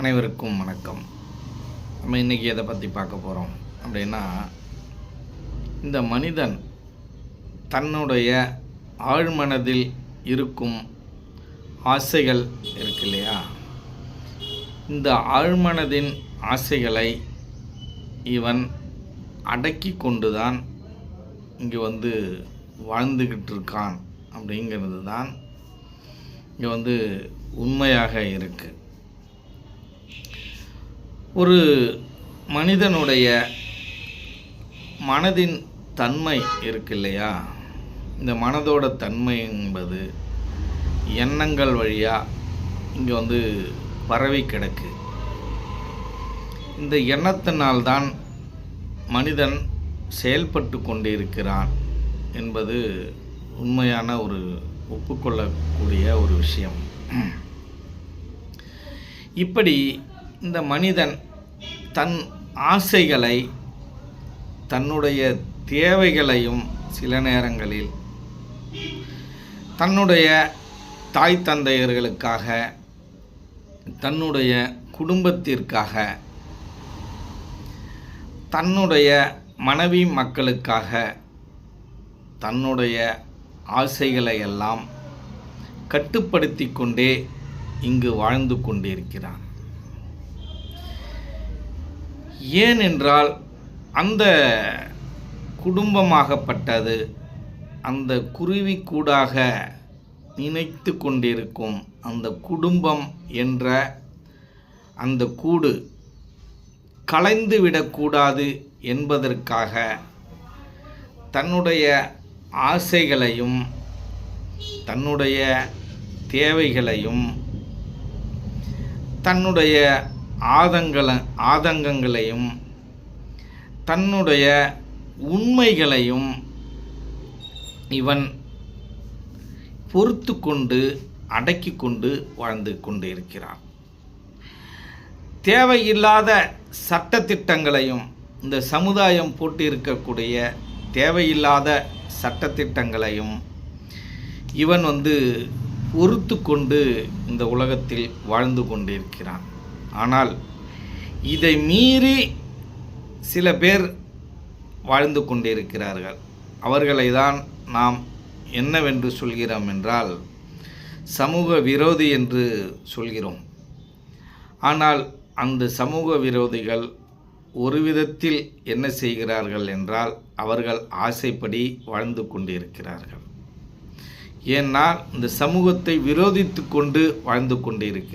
அனைவருக்கும் வணக்கம். நம்ம இன்றைக்கி எதை பற்றி பார்க்க போகிறோம் அப்படின்னா, இந்த மனிதன் தன்னுடைய ஆழ்மனதில் இருக்கும் ஆசைகள் இருக்கு இல்லையா, இந்த ஆழ்மனதின் ஆசைகளை இவன் அடக்கி கொண்டு தான் இங்கே வாழ்ந்துக்கிட்டு இருக்கான் அப்படிங்கிறது தான் இங்கே உண்மையாக இருக்குது. ஒரு மனிதனுடைய மனதின் தன்மை இருக்கு இல்லையா, இந்த மனதோட தன்மை என்பது எண்ணங்கள் வழியாக இங்கே பரவி கிடக்கு. இந்த எண்ணத்தினால்தான் மனிதன் செயல்பட்டு கொண்டிருக்கிறான் என்பது உண்மையான ஒரு ஒப்புக்கொள்ளக்கூடிய ஒரு விஷயம். இப்படி இந்த மனிதன் தன் ஆசைகளை, தன்னுடைய தேவைகளையும் சில நேரங்களில் தன்னுடைய தாய் தந்தையர்களுக்காக, தன்னுடைய குடும்பத்திற்காக, தன்னுடைய மனைவி மக்களுக்காக தன்னுடைய ஆசைகளை எல்லாம் கட்டுப்படுத்தி கொண்டே இங்கு வாழ்ந்து கொண்டிருக்கிறான். ஏனென்றால் அந்த குடும்பமாகப்பட்டது அந்த குருவிக்கூடாக நினைத்து கொண்டிருக்கும் அந்த குடும்பம் என்ற அந்த கூடு கலைந்து விடக்கூடாது என்பதற்காக தன்னுடைய ஆசைகளையும் தன்னுடைய தேவைகளையும் தன்னுடைய ஆதங்கங்களையும் தன்னுடைய உண்மைகளையும் இவன் பொறுத்து கொண்டு அடக்கி கொண்டு வாழ்ந்து கொண்டு இருக்கிறான். தேவையில்லாத சட்டத்திட்டங்களையும், இந்த சமுதாயம் போட்டிருக்கக்கூடிய தேவையில்லாத சட்டத்திட்டங்களையும் இவன் பொறுத்து கொண்டு இந்த உலகத்தில் வாழ்ந்து கொண்டிருக்கிறான். ஆனால் இதை மீறி சில பேர் வாழ்ந்து கொண்டிருக்கிறார்கள். அவர்களை தான் நாம் என்னவென்று சொல்கிறோம் என்றால் சமூக விரோதி என்று சொல்கிறோம். ஆனால் அந்த சமூக விரோதிகள் ஒரு விதத்தில் என்ன செய்கிறார்கள் என்றால் அவர்கள் ஆசைப்படி வாழ்ந்து கொண்டிருக்கிறார்கள். ஏன்னால் இந்த சமூகத்தை விரோதித்து கொண்டு வாழ்ந்து கொண்டிருக்கிறார்கள்.